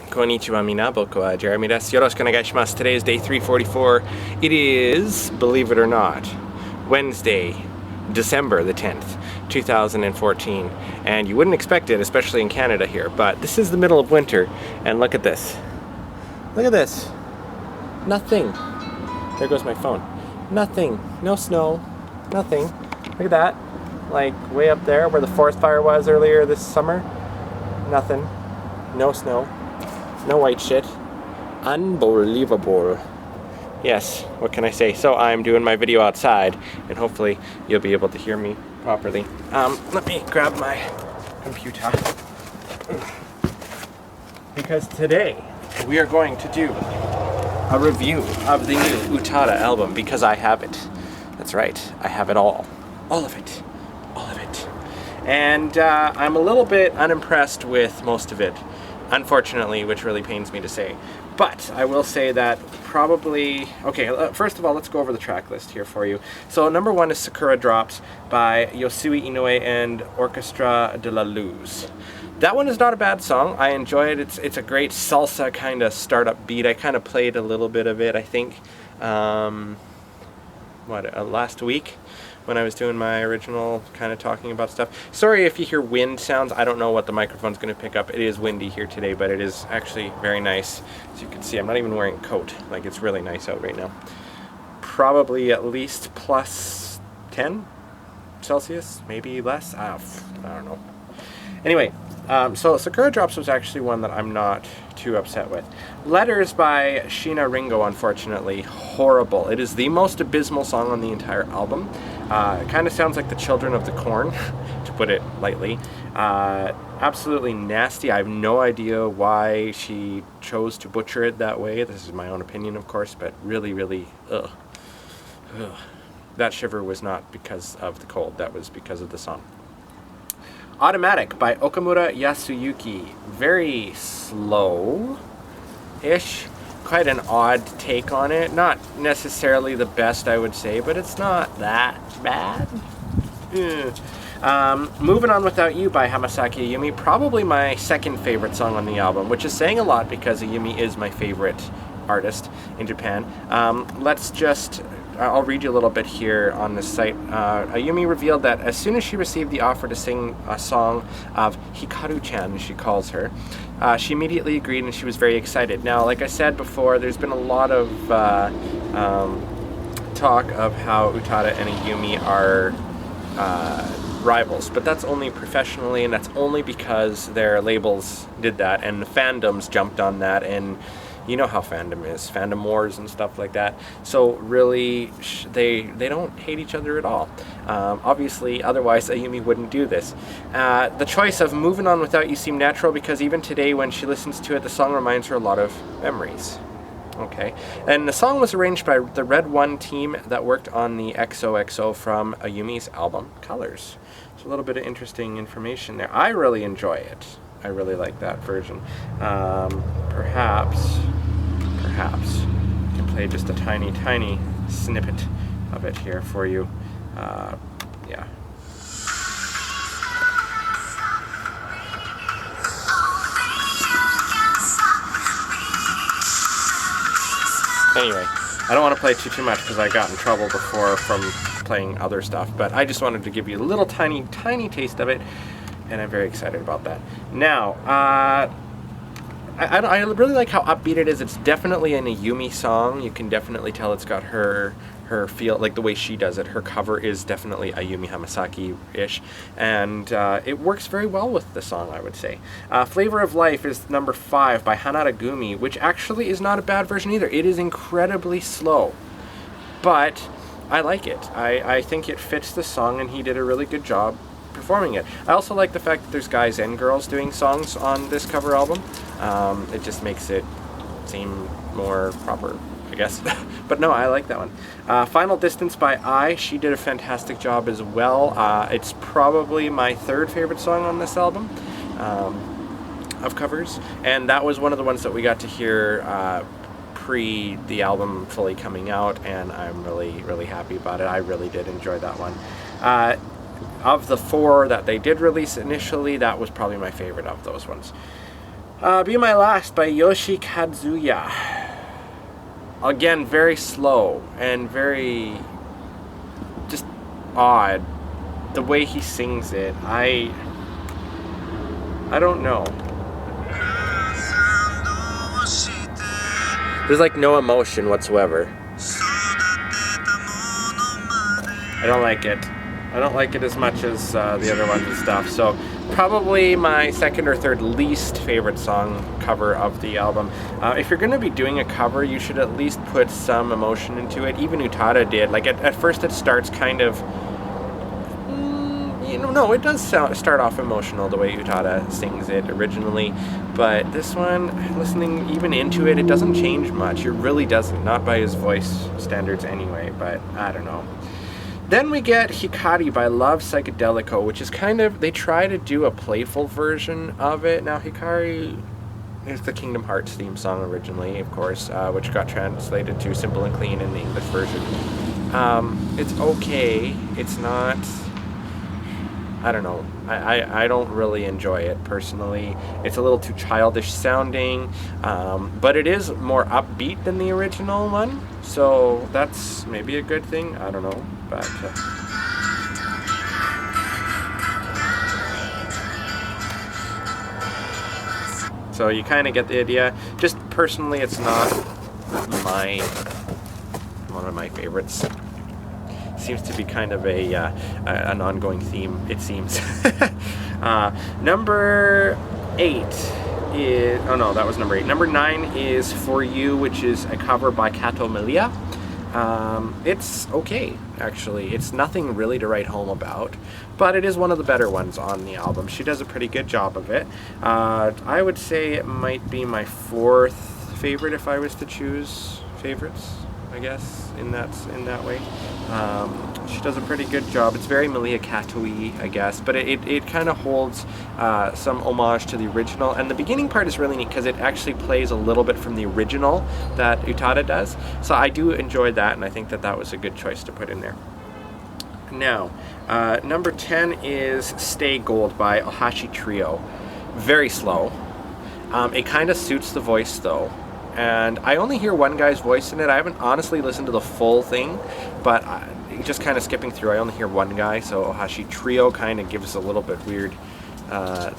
Konnichiwa mina, boku wa Jeremy desu. Yoroshiku onegaishimasu. Today is day 344. It is, believe it or not, Wednesday, December the 10th, 2014. And you wouldn't expect it, especially in Canada here, but this is the middle of winter, and look at this. Look at this. Nothing. There goes my phone. Nothing. No snow. Nothing. Look at that. Like way up there where the forest fire was earlier this summer. Nothing. No snow. No white shit. Unbelievable. Yes, what can I say? So I'm doing my video outside, and hopefully you'll be able to hear me properly. Let me grab my computer. Because today we are going to do a review of the new Utada album, because I have it. That's right, I have it all. All of it. All of it. And I'm a little bit unimpressed with most of it, unfortunately, which really pains me to say. But I will say that probably... Okay, first of all, let's go over the track list here for you. So number 1 is Sakura Drops by Yosui Inoue and Orchestra de la Luz. That one is not a bad song. I enjoy it. It's a great salsa kind of startup beat. I kind of played a little bit of it, I think, last week when I was doing my original kind of talking about stuff. Sorry if you hear wind sounds. I don't know what the microphone's going to pick up. It is windy here today, but it is actually very nice. As you can see, I'm not even wearing a coat. Like, it's really nice out right now. Probably at least plus 10 Celsius, maybe less. I don't know. Anyway, so Sakura Drops was actually one that I'm not too upset with. Letters by Sheena Ringo, unfortunately, horrible. It is the most abysmal song on the entire album. It kind of sounds like the Children of the Corn, to put it lightly. Absolutely nasty. I have no idea why she chose to butcher it that way. This is my own opinion, of course, but really, really, ugh. That shiver was not because of the cold. That was because of the song. Automatic by Okamura Yasuyuki. Very slow-ish. Quite an odd take on it. Not necessarily the best, I would say, but it's not that bad. Moving On Without You by Hamasaki Ayumi. Probably my second favorite song on the album, which is saying a lot because Ayumi is my favorite artist in Japan. I'll read you a little bit here on this site. Ayumi revealed that as soon as she received the offer to sing a song of Hikaru-chan, as she calls her, she immediately agreed, and she was very excited. Now, like I said before, there's been a lot of talk of how Utada and Ayumi are rivals, but that's only professionally, and that's only because their labels did that, and the fandoms jumped on that, and you know how fandom is, fandom wars and stuff like that. So really, they don't hate each other at all. Obviously, otherwise Ayumi wouldn't do this. The choice of Moving On Without You seemed natural because even today when she listens to it, the song reminds her a lot of memories. Okay, and the song was arranged by the Red One team that worked on the XOXO from Ayumi's album Colors. So a little bit of interesting information there. I really enjoy it. I really like that version. Perhaps I can play just a tiny, tiny snippet of it here for you. Yeah. Anyway, I don't want to play too much because I got in trouble before from playing other stuff, but I just wanted to give you a little tiny, tiny taste of it, and I'm very excited about that. Now, I really like how upbeat it is. It's definitely an Ayumi song. You can definitely tell it's got her feel, like the way she does it. Her cover is definitely Ayumi Hamasaki-ish, and it works very well with the song, I would say. Flavor of Life is number 5 by Hanada Gumi, which actually is not a bad version either. It is incredibly slow, but I like it. I think it fits the song, and he did a really good job performing it. I also like the fact that there's guys and girls doing songs on this cover album. It just makes it seem more proper, I guess. But no, I like that one. Final Distance by I. She did a fantastic job as well. It's probably my third favorite song on this album of covers, and that was one of the ones that we got to hear pre the album fully coming out, and I'm really, really happy about it. I really did enjoy that one. Of the 4 that they did release initially, that was probably my favorite of those ones. Be My Last by Yoshi Kazuya. Again, very slow and very just odd. The way he sings it, I don't know. There's like no emotion whatsoever. I don't like it. I don't like it as much as the other ones and stuff. So probably my second or third least favorite song cover of the album. If you're going to be doing a cover, you should at least put some emotion into it. Even Utada did. Like at first it starts kind of... no, it does start off emotional the way Utada sings it originally. But this one, listening even into it, it doesn't change much. It really doesn't. Not by his voice standards anyway, but I don't know. Then we get Hikari by Love Psychedelico, which is kind of, they try to do a playful version of it. Now, Hikari is the Kingdom Hearts theme song originally, of course, which got translated to Simple and Clean in the English version. It's okay. It's not, I don't know. I don't really enjoy it personally. It's a little too childish sounding, but it is more upbeat than the original one, so that's maybe a good thing. I don't know, but so you kind of get the idea. Just personally, it's not one of my favorites. Seems to be kind of an ongoing theme, it seems. Number 8 is... Oh no, that was number 8. Number 9 is For You, which is a cover by Kato Milia. It's okay, actually. It's nothing really to write home about, but it is one of the better ones on the album. She does a pretty good job of it. I would say it might be my 4th favorite if I was to choose favorites, I guess, in that way. She does a pretty good job. It's very Milia Kato-y, I guess, but it kind of holds some homage to the original, and the beginning part is really neat because it actually plays a little bit from the original that Utada does, so I do enjoy that, and I think that was a good choice to put in there. Now, number 10 is Stay Gold by Ohashi Trio. Very slow. It kind of suits the voice, though. And I only hear one guy's voice in it. I haven't honestly listened to the full thing, but just kind of skipping through, I only hear one guy, so Ohashi Trio kind of gives a little bit weird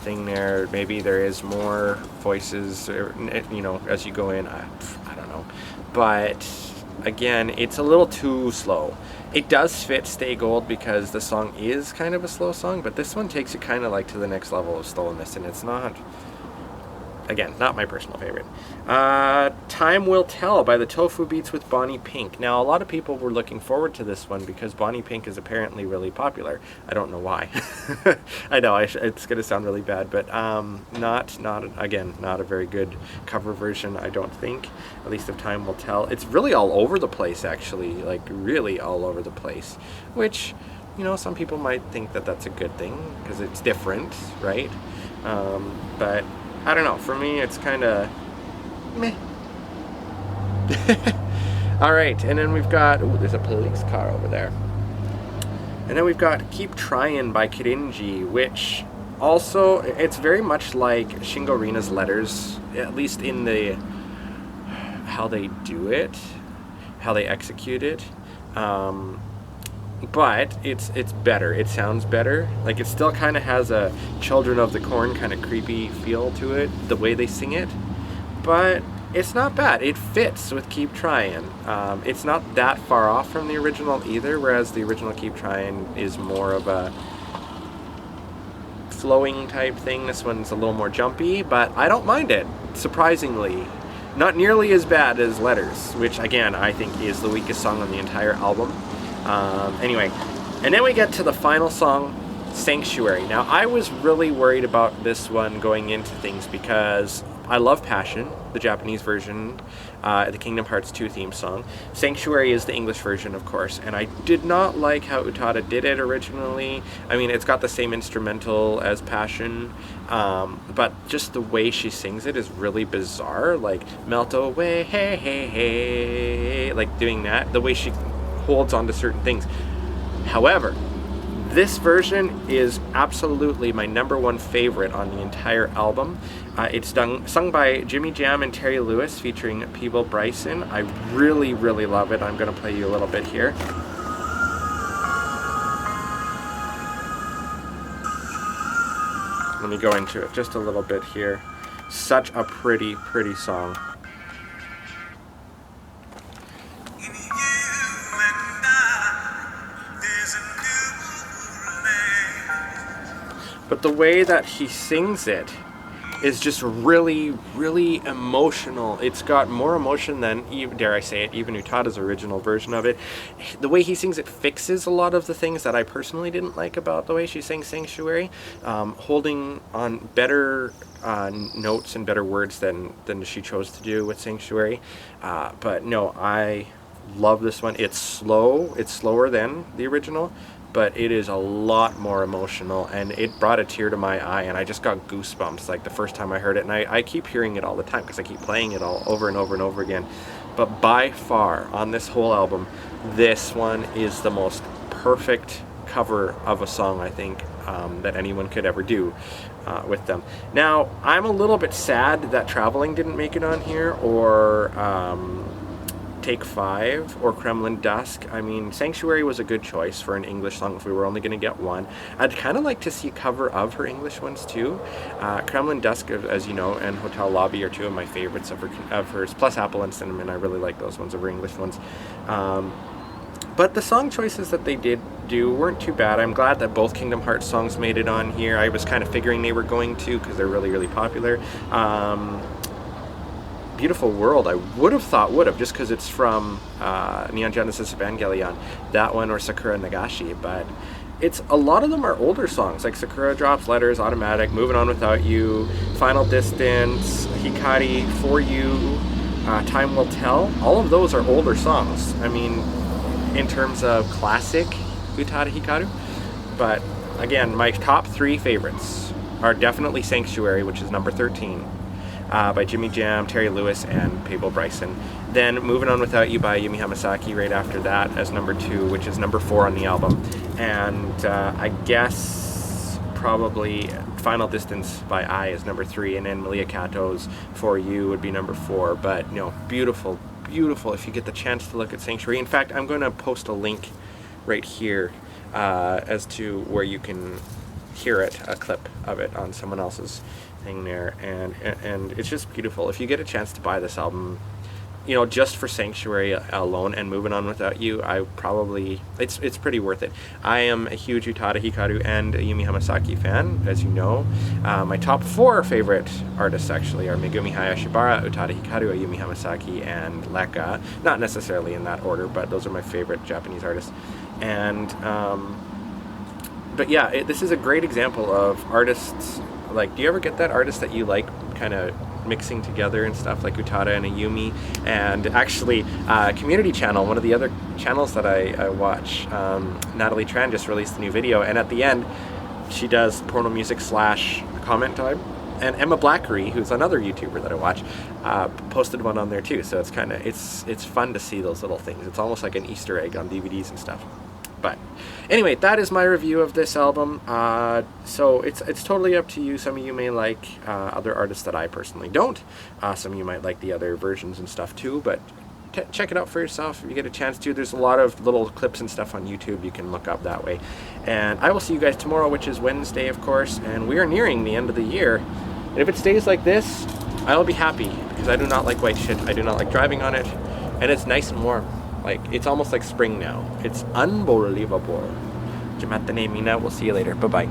thing there. Maybe there is more voices, as you go in. I don't know. But again, it's a little too slow. It does fit Stay Gold because the song is kind of a slow song, but this one takes it kind of like to the next level of slowness, and it's not... Again, not my personal favorite. Time Will Tell by the Tofu Beats with Bonnie Pink. Now, a lot of people were looking forward to this one because Bonnie Pink is apparently really popular. I don't know why. I know, it's going to sound really bad, but not a very good cover version, I don't think, at least of Time Will Tell. It's really all over the place, actually, like really all over the place, which, some people might think that that's a good thing because it's different, right? But I don't know. For me, it's kind of meh. All right, and then we've got... Ooh, there's a police car over there. And then we've got Keep Tryin' by Kirinji, which also, it's very much like Shingo Rina's Letters, at least in the... how they do it, how they execute it. But it's better. It sounds better. Like, it still kind of has a Children of the Corn kind of creepy feel to it, the way they sing it. But it's not bad. It fits with Keep Tryin'. It's not that far off from the original either, whereas the original Keep Tryin' is more of a flowing type thing. This one's a little more jumpy, but I don't mind it, surprisingly. Not nearly as bad as Letters, which, again, I think is the weakest song on the entire album. Anyway, and then we get to the final song, Sanctuary. Now, I was really worried about this one going into things because I love Passion, the Japanese version, the Kingdom Hearts 2 theme song. Sanctuary is the English version, of course, and I did not like how Utada did it originally. I mean, it's got the same instrumental as Passion, but just the way she sings it is really bizarre, like, melt away, hey, hey, hey, like doing that, the way she holds on to certain things. However, This version is absolutely my #1 favorite on the entire album. It's sung by Jimmy Jam and Terry Lewis featuring Peeble Bryson. I really, really love it. I'm going to play you a little bit here. Let me go into it just a little bit here. Such a pretty, pretty song. But the way that he sings it is just really, really emotional. It's got more emotion than, dare I say it, even Utada's original version of it. The way he sings it fixes a lot of the things that I personally didn't like about the way she sang Sanctuary, holding on better notes and better words than she chose to do with Sanctuary. But no, I love this one. It's slow. It's slower than the original, but it is a lot more emotional, and it brought a tear to my eye, and I just got goosebumps like the first time I heard it. And I keep hearing it all the time because I keep playing it all over and over and over again. But by far on this whole album, this one is the most perfect cover of a song, I think, that anyone could ever do with them. Now, I'm a little bit sad that Traveling didn't make it on here, or Take 5 or Kremlin Dusk. I mean, Sanctuary was a good choice for an English song if we were only going to get one. I'd kind of like to see a cover of her English ones too. Kremlin Dusk, as you know, and Hotel Lobby are two of my favorites of hers, plus Apple and Cinnamon. I really like those ones over English ones. But the song choices that they did do weren't too bad. I'm glad that both Kingdom Hearts songs made it on here. I was kind of figuring they were going to, because they're really, really popular. Beautiful World, I would have thought would have, just because it's from Neon Genesis Evangelion, that one, or Sakura Nagashi. But it's a lot of them are older songs, like Sakura Drops Letters, Automatic, Moving On Without You, Final Distance, Hikari, For You, Time Will Tell. All of those are older songs. I mean, in terms of classic Utada Hikaru. But again, my top 3 favorites are definitely Sanctuary, which is number 13. By Jimmy Jam, Terry Lewis, and Peeble Bryson. Then Moving On Without You by Yumi Hamasaki right after that as number 2, which is number 4 on the album. And I guess probably Final Distance by I is number 3, and then Malia Kato's For You would be number 4. But no, beautiful, beautiful if you get the chance to look at Sanctuary. In fact, I'm going to post a link right here as to where you can hear it, a clip of it on someone else's thing there, and it's just beautiful. If you get a chance to buy this album, you know, just for Sanctuary alone and Moving On Without You, I probably, it's pretty worth it. I am a huge Utada Hikaru and a Yumi Hamasaki fan, as you know. My top 4 favorite artists actually are Megumi Hayashibara, Utada Hikaru, Yumi Hamasaki, and Leka. Not necessarily in that order, but those are my favorite Japanese artists. And but yeah, this is a great example of artists. Like, do you ever get that artist that you like kind of mixing together and stuff, like Utada and a Yumi? And actually, Community Channel, one of the other channels that I watch, Natalie Tran just released a new video, and at the end, she does porno music / comment time. And Emma Blackery, who's another YouTuber that I watch, posted one on there too. So it's kind of, it's fun to see those little things. It's almost like an Easter egg on DVDs and stuff. But anyway, that is my review of this album. So it's totally up to you. Some of you may like other artists that I personally don't. Some of you might like the other versions and stuff too. But check it out for yourself if you get a chance to. There's a lot of little clips and stuff on YouTube you can look up that way. And I will see you guys tomorrow, which is Wednesday, of course. And we are nearing the end of the year. And if it stays like this, I'll be happy, because I do not like white shit. I do not like driving on it. And it's nice and warm. Like, it's almost like spring now. It's unbelievable. We'll see you later. Bye-bye.